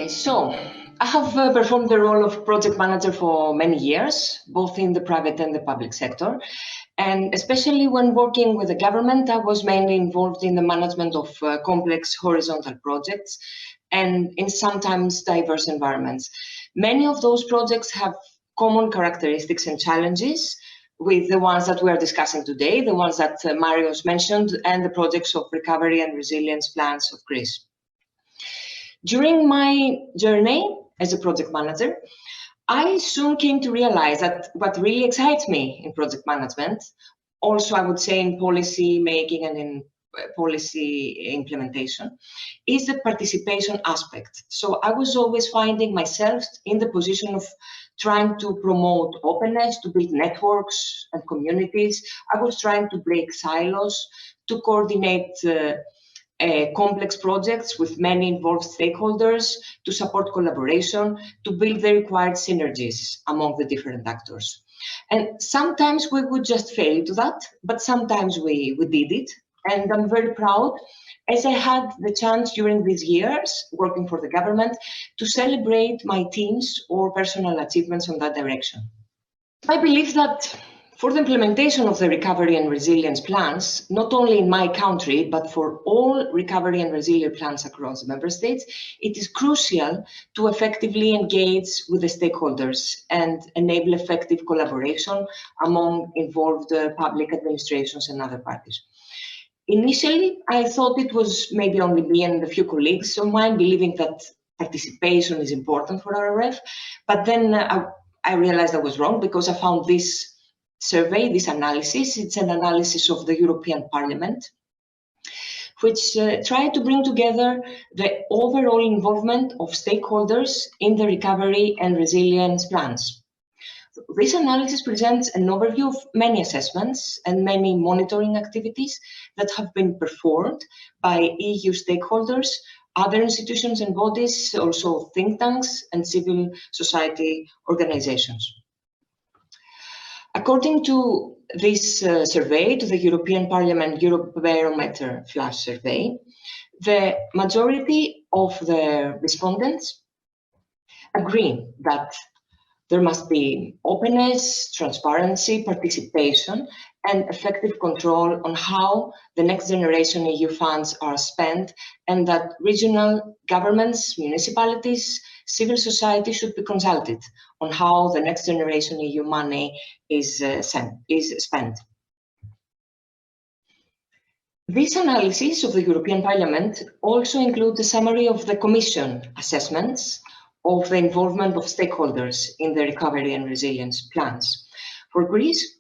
So I have performed the role of project manager for many years, both in the private and the public sector. And especially when working with the government, I was mainly involved in the management of complex horizontal projects and in sometimes diverse environments. Many of those projects have common characteristics and challenges with the ones that we are discussing today, the ones that Marios mentioned, and the projects of recovery and resilience plans of Greece. During my journey as a project manager, I soon came to realize that what really excites me in project management, also I would say in policy making and in policy implementation, is the participation aspect. So I was always finding myself in the position of trying to promote openness, to build networks and communities. I was trying to break silos, to coordinate complex projects with many involved stakeholders, to support collaboration, to build the required synergies among the different actors. And sometimes we would just fail to that, but sometimes we did it. And I'm very proud, as I had the chance during these years working for the government to celebrate my team's or personal achievements on that direction. I believe that for the implementation of the recovery and resilience plans, not only in my country, but for all recovery and resilience plans across the member states, it is crucial to effectively engage with the stakeholders and enable effective collaboration among involved public administrations and other parties. Initially, I thought it was maybe only me and a few colleagues of mine believing that participation is important for RRF, but then I realized I was wrong because I found this survey, this analysis, it's an analysis of the European Parliament, which tried to bring together the overall involvement of stakeholders in the recovery and resilience plans. This analysis presents an overview of many assessments and many monitoring activities that have been performed by EU stakeholders, other institutions and bodies, also think tanks and civil society organizations. According to this survey, to the European Parliament Eurobarometer Flash survey, the majority of the respondents agree that there must be openness, transparency, participation, and effective control on how the next generation EU funds are spent, and that regional governments, municipalities, civil society should be consulted on how the next generation EU money is spent. This analysis of the European Parliament also includes a summary of the Commission assessments of the involvement of stakeholders in the recovery and resilience plans. For Greece,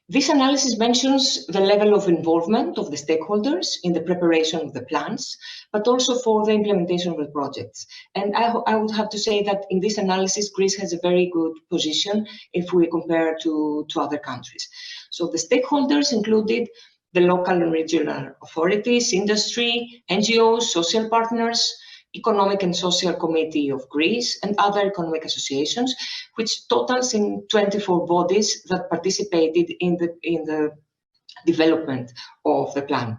this analysis mentions the level of involvement of the stakeholders in the preparation of the plans, but also for the implementation of the projects. And I would have to say that in this analysis, Greece has a very good position if we compare to other countries. So the stakeholders included the local and regional authorities, industry, NGOs, social partners, Economic and Social Committee of Greece, and other economic associations, which totals in 24 bodies that participated in the development of the plan.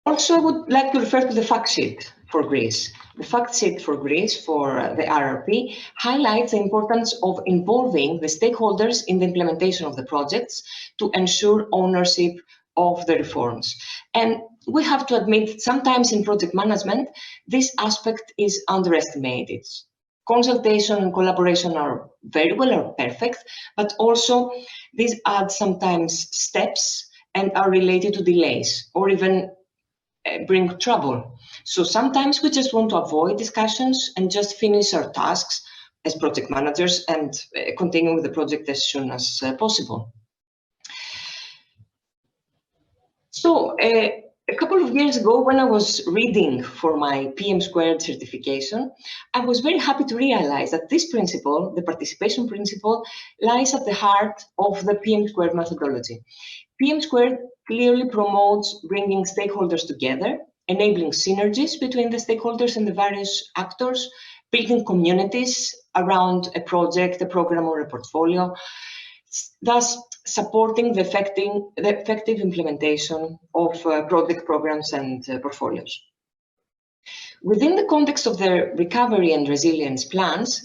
Also, I would like to refer to the fact sheet for Greece. The fact sheet for Greece for the RRP highlights the importance of involving the stakeholders in the implementation of the projects to ensure ownership of the reforms. And we have to admit that sometimes in project management, this aspect is underestimated. Consultation and collaboration are very well or perfect, but also these add sometimes steps and are related to delays or even bring trouble. So sometimes we just want to avoid discussions and just finish our tasks as project managers and continue with the project as soon as possible. So a couple of years ago, when I was reading for my PM² certification, I was very happy to realize that this principle, the participation principle, lies at the heart of the PM² methodology. PM² clearly promotes bringing stakeholders together, enabling synergies between the stakeholders and the various actors, building communities around a project, a program, or a portfolio, thus supporting the effective implementation of project programs and portfolios. Within the context of the recovery and resilience plans,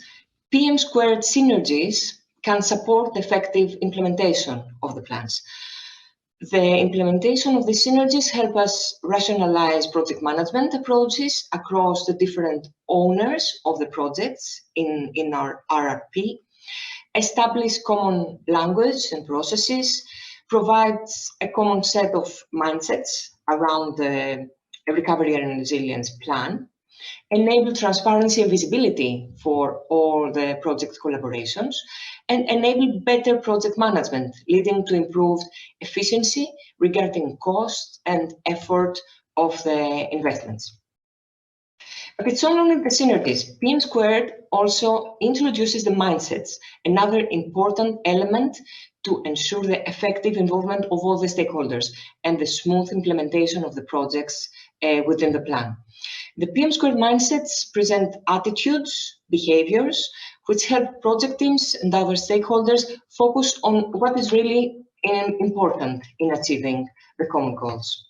PM² synergies can support effective implementation of the plans. The implementation of the synergies help us rationalize project management approaches across the different owners of the projects in our RRP, establish common language and processes, provides a common set of mindsets around the recovery and resilience plan, enable transparency and visibility for all the project collaborations, and enable better project management, leading to improved efficiency regarding cost and effort of the investments. But it's not only the synergies. PM² also introduces the mindsets, another important element to ensure the effective involvement of all the stakeholders and the smooth implementation of the projects within the plan. The PM² mindsets present attitudes, behaviors, which help project teams and other stakeholders focus on what is really important in achieving the common goals.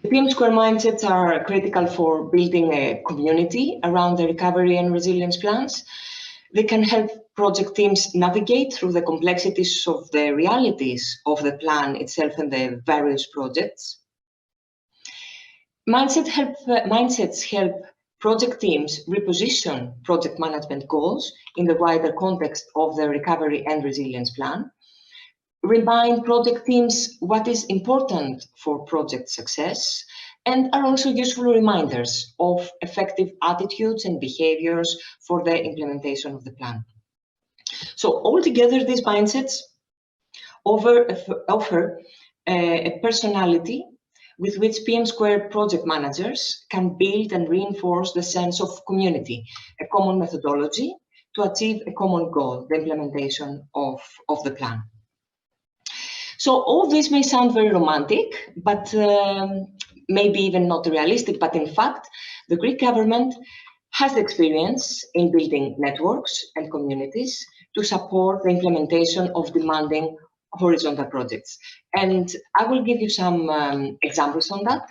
The PM² mindsets are critical for building a community around the recovery and resilience plans. They can help project teams navigate through the complexities of the realities of the plan itself and the various projects. Mindsets help project teams reposition project management goals in the wider context of the recovery and resilience plan, remind project teams what is important for project success, and are also useful reminders of effective attitudes and behaviors for the implementation of the plan. So altogether, these mindsets offer a personality with which PM² project managers can build and reinforce the sense of community, a common methodology to achieve a common goal, the implementation of the plan. So all this may sound very romantic, but maybe even not realistic, but in fact, the Greek government has experience in building networks and communities to support the implementation of demanding horizontal projects. And I will give you some examples on that.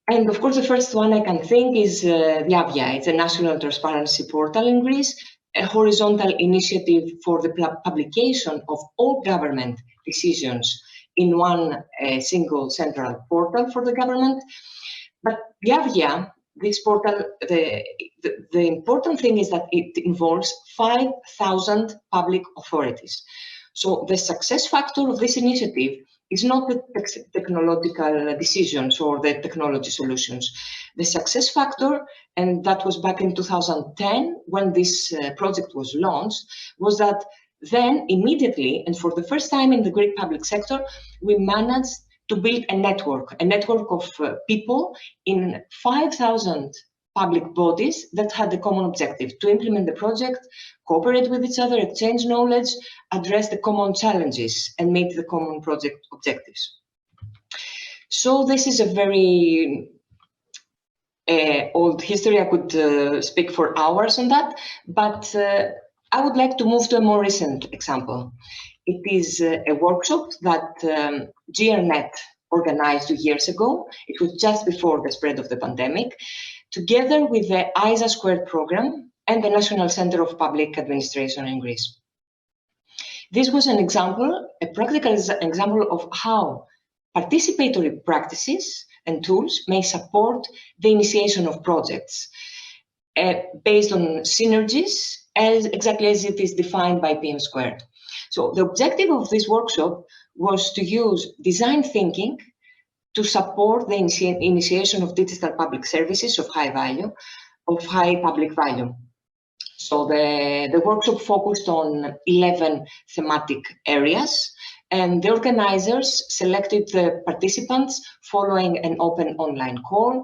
And of course, the first one I can think is the Aegean. It's a national transparency portal in Greece, a horizontal initiative for the publication of all government decisions in one single central portal for the government. But the Aegean, this portal, the important thing is that it involves 5,000 public authorities. So the success factor of this initiative is not the technological decisions or the technology solutions. The success factor, and that was back in 2010 when this project was launched, was that then immediately and for the first time in the Greek public sector, we managed to build a network of people in 5,000 public bodies that had the common objective to implement the project, cooperate with each other, exchange knowledge, address the common challenges, and meet the common project objectives. So this is a very old history. I could speak for hours on that, but I would like to move to a more recent example. It is a workshop that GRNet organized 2 years ago. It was just before the spread of the pandemic, together with the ISA² program and the National Center of Public Administration in Greece. This was an example, a practical example of how participatory practices and tools may support the initiation of projects based on synergies, exactly as it is defined by PM². So the objective of this workshop was to use design thinking to support the initiation of digital public services of high public value. So the workshop focused on 11 thematic areas, and the organizers selected the participants following an open online call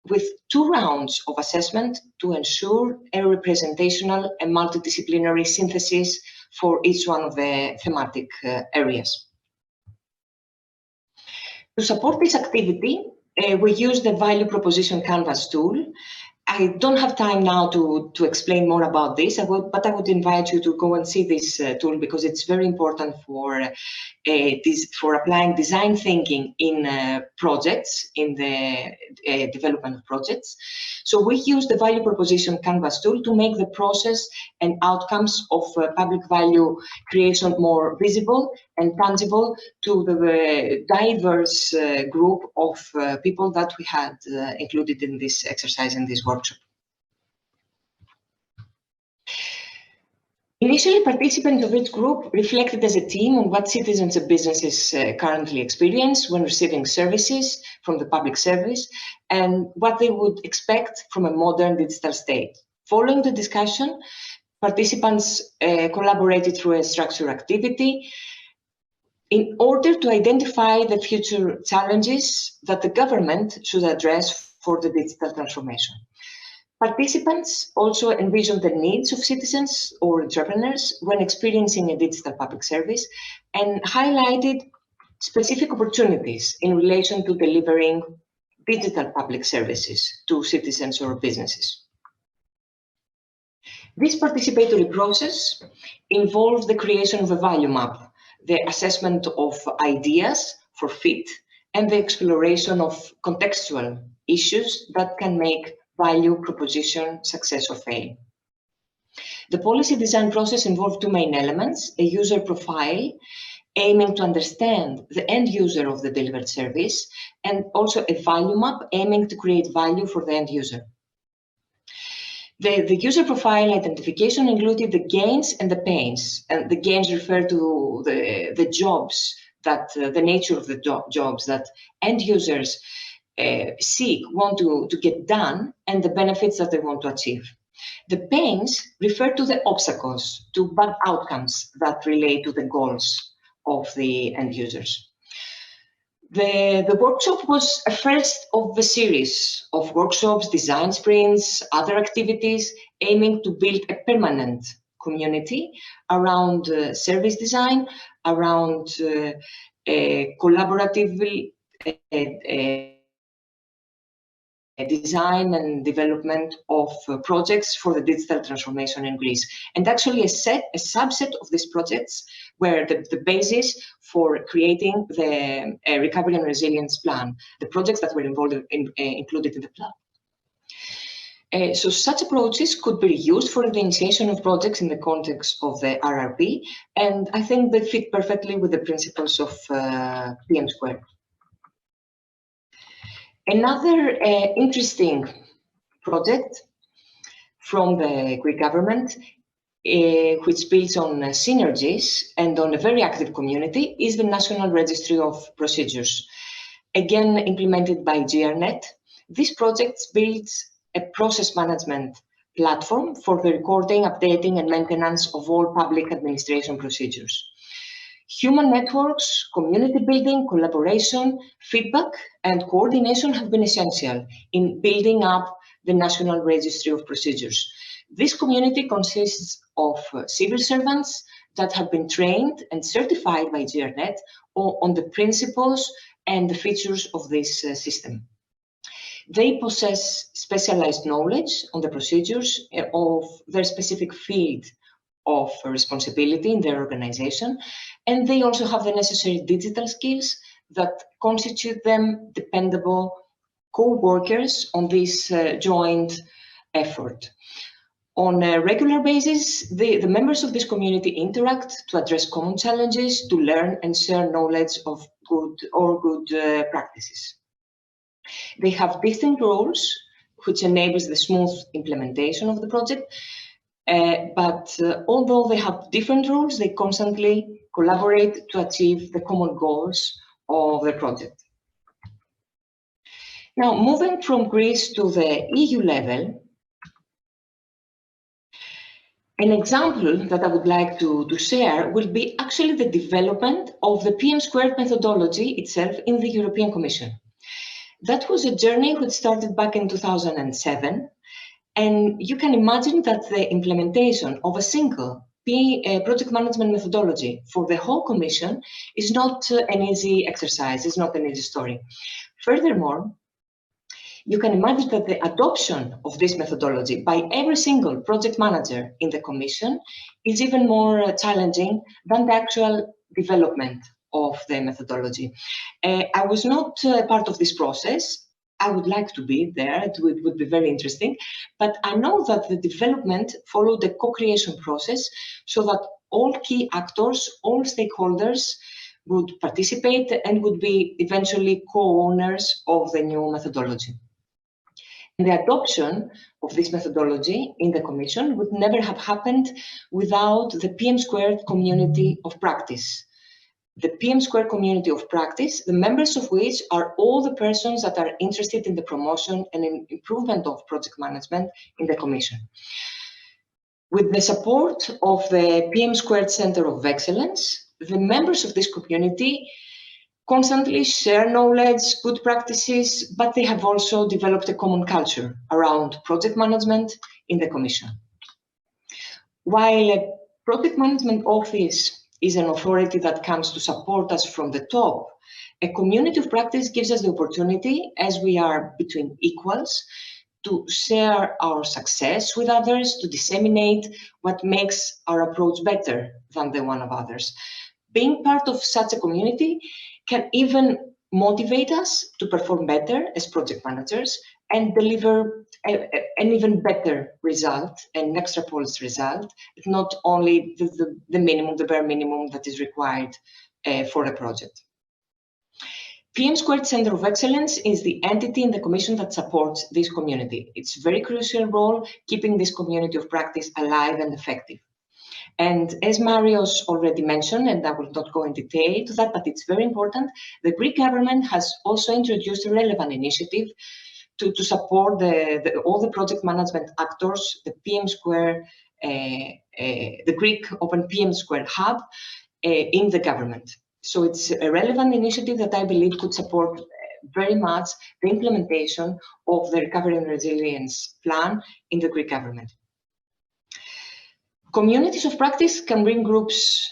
with 2 rounds of assessment to ensure a representational and multidisciplinary synthesis for each one of the thematic areas. To support this activity, we used the Value Proposition Canvas tool I don't have time now to explain more about this, but I would invite you to go and see this tool because it's very important for applying design thinking in projects, in the development of projects. So we use the value proposition canvas tool to make the process and outcomes of public value creation more visible and tangible to the diverse group of people that we had included in this exercise, in this workshop. Initially, participants of each group reflected as a team on what citizens and businesses currently experience when receiving services from the public service and what they would expect from a modern digital state. Following the discussion, participants collaborated through a structured activity in order to identify the future challenges that the government should address for the digital transformation. Participants also envisioned the needs of citizens or entrepreneurs when experiencing a digital public service and highlighted specific opportunities in relation to delivering digital public services to citizens or businesses. This participatory process involved the creation of a value map, the assessment of ideas for fit, and the exploration of contextual issues that can make value proposition success or fail. The policy design process involved two main elements: a user profile, aiming to understand the end user of the delivered service, and also a value map aiming to create value for the end user. The user profile identification included the gains and the pains, and the gains refer to the jobs that the nature of the jobs that end users want to get done, and the benefits that they want to achieve. The pains refer to the obstacles, to bad outcomes that relate to the goals of the end users. The workshop was a first of a series of workshops, design sprints, other activities aiming to build a permanent community around service design, around collaborative design and development of projects for the digital transformation in Greece. And actually a subset of these projects were the basis for creating the recovery and resilience plan, the projects that were included in the plan. So such approaches could be used for the initiation of projects in the context of the RRP, and I think they fit perfectly with the principles of PM². Another interesting project from the Greek government, which builds on synergies and on a very active community, is the National Registry of Procedures, again implemented by GRNet. This project builds a process management platform for the recording, updating, and maintenance of all public administration procedures. Human networks, community building, collaboration, feedback, and coordination have been essential in building up the National Registry of Procedures. This community consists of civil servants that have been trained and certified by GRNet on the principles and the features of this system. They possess specialized knowledge on the procedures of their specific field of responsibility in their organization, and they also have the necessary digital skills that constitute them dependable co-workers on this joint effort. On a regular basis, the members of this community interact to address common challenges, to learn and share knowledge of good practices. They have distinct roles, which enables the smooth implementation of the project. But although they have different roles, they constantly collaborate to achieve the common goals of the project. Now, moving from Greece to the EU level, an example that I would like to share will be actually the development of the PM² methodology itself in the European Commission. That was a journey which started back in 2007. And you can imagine that the implementation of a single project management methodology for the whole Commission is not an easy exercise, it's not an easy story. Furthermore, you can imagine that the adoption of this methodology by every single project manager in the Commission is even more challenging than the actual development of the methodology. I was not part of this process. I would like to be there, it would be very interesting, but I know that the development followed the co-creation process so that all key actors, all stakeholders would participate and would be eventually co-owners of the new methodology. And the adoption of this methodology in the Commission would never have happened without the PM² community of practice. The PM² community of practice, the members of which are all the persons that are interested in the promotion and in improvement of project management in the Commission. With the support of the PM² Center of Excellence, the members of this community constantly share knowledge, good practices, but they have also developed a common culture around project management in the Commission. While a project management office is an authority that comes to support us from the top, a community of practice gives us the opportunity, as we are between equals, to share our success with others, to disseminate what makes our approach better than the one of others. Being part of such a community can even motivate us to perform better as project managers and deliver an even better result, an extra-polished result, not only the minimum, the bare minimum that is required for a project. PM² Center of Excellence is the entity in the Commission that supports this community. It's a very crucial role, keeping this community of practice alive and effective. And as Marios already mentioned, and I will not go in detail to that, but it's very important, the Greek government has also introduced a relevant initiative to support all the project management actors, the PM², the Greek Open PM² Hub in the government. So it's a relevant initiative that I believe could support very much the implementation of the Recovery and Resilience Plan in the Greek government. Communities of practice can bring groups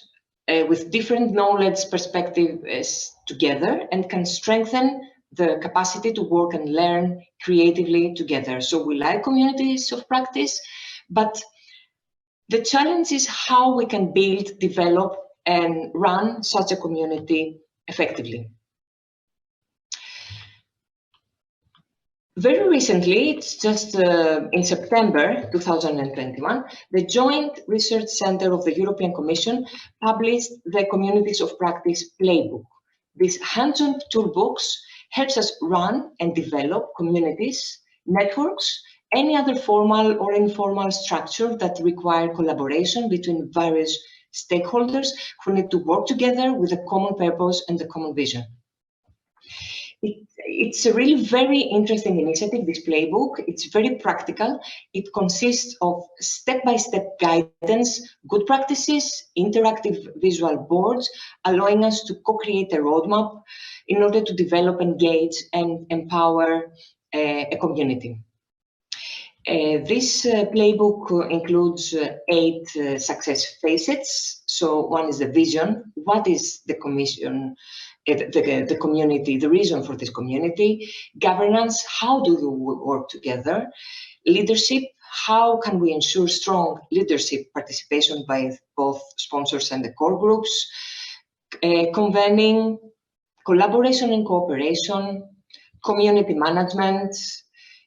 with different knowledge perspectives together and can strengthen the capacity to work and learn creatively together. So we like communities of practice, but the challenge is how we can build, develop, and run such a community effectively. Very recently, it's just in September 2021, the Joint Research Center of the European Commission published the Communities of Practice Playbook. This hands-on toolbox helps us run and develop communities, networks, any other formal or informal structure that require collaboration between various stakeholders who need to work together with a common purpose and a common vision. It's a really very interesting initiative, this playbook. It's very practical. It consists of step-by-step guidance, good practices, interactive visual boards, allowing us to co-create a roadmap in order to develop, engage, and empower a community. This playbook includes 8 success facets. So one is the vision. What is the commission? The community, the reason for this community. Governance, how do you work together? Leadership, how can we ensure strong leadership participation by both sponsors and the core groups? Convening, collaboration and cooperation, community management,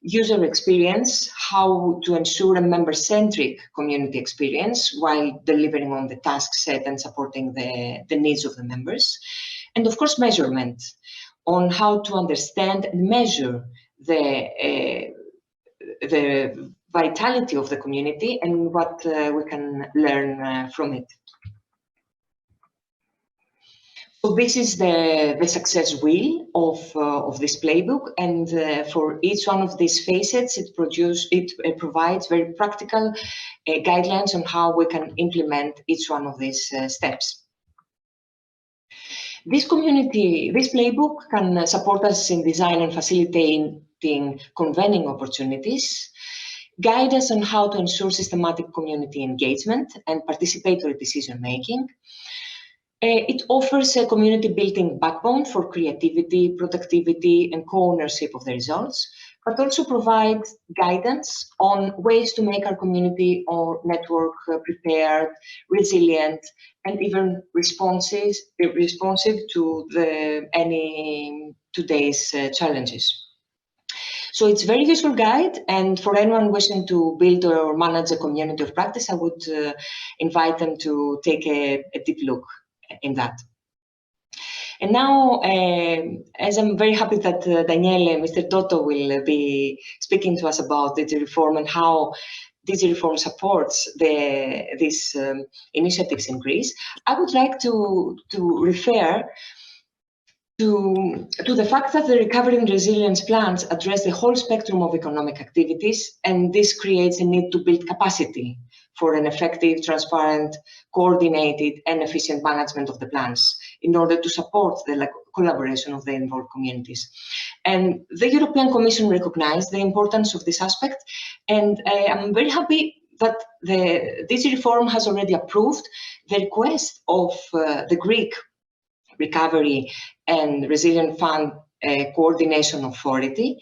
user experience, how to ensure a member-centric community experience while delivering on the task set and supporting the needs of the members. And of course, measurement on how to understand and measure the vitality of the community and what we can learn from it. So this is the success wheel of this playbook, and for each one of these facets, it provides very practical guidelines on how we can implement each one of these steps. This playbook can support us in design and facilitating convening opportunities, guide us on how to ensure systematic community engagement and participatory decision-making. It offers a community building backbone for creativity, productivity, and co-ownership of the results, but also provide guidance on ways to make our community or network prepared, resilient, and even responsive to any today's challenges. So it's a very useful guide, and for anyone wishing to build or manage a community of practice, I would invite them to take a deep look in that. And now, as I'm very happy that Daniele, Mr. Dotto will be speaking to us about digital reform and how digital reform supports these initiatives in Greece, I would like to refer to the fact that the recovery and resilience plans address the whole spectrum of economic activities, and this creates a need to build capacity for an effective, transparent, coordinated, and efficient management of the plans in order to support the collaboration of the involved communities. And the European Commission recognized the importance of this aspect, and I'm very happy that the DG Reform has already approved the request of the Greek Recovery and Resilience Fund Coordination Authority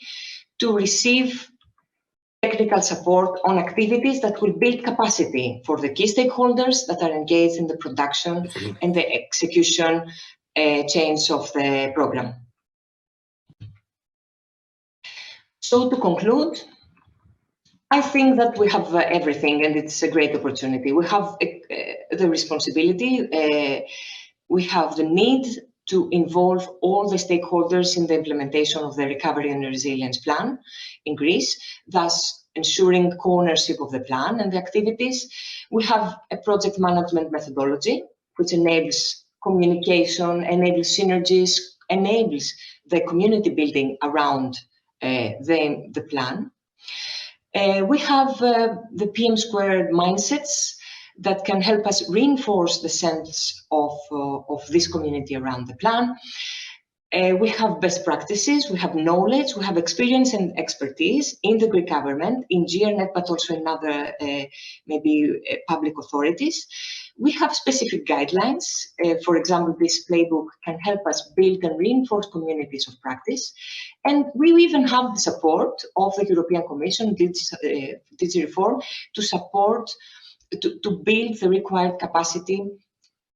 to receive technical support on activities that will build capacity for the key stakeholders that are engaged in the production and the execution chains of the program. So to conclude, I think that we have everything, and it's a great opportunity. We have the responsibility, we have the need to involve all the stakeholders in the implementation of the Recovery and Resilience Plan in Greece, thus ensuring co-ownership of the plan and the activities. We have a project management methodology, which enables communication, enables synergies, enables the community building around the plan. We have the PM squared mindsets that can help us reinforce the sense of this community around the plan. We have best practices, we have knowledge, we have experience and expertise in the Greek government, in GRNet, but also in other public authorities. We have specific guidelines. For example, this playbook can help us build and reinforce communities of practice. And we even have the support of the European Commission, DG Reform, to support to build the required capacity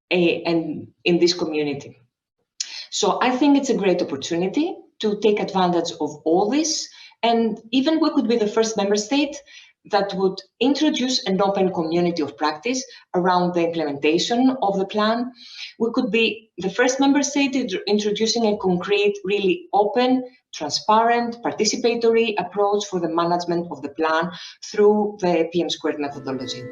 and in this community. So I think it's a great opportunity to take advantage of all this, and even we could be the first member state that would introduce an open community of practice around the implementation of the plan. We could be the first member state introducing a concrete, really open, transparent, participatory approach for the management of the plan through the PM squared methodology.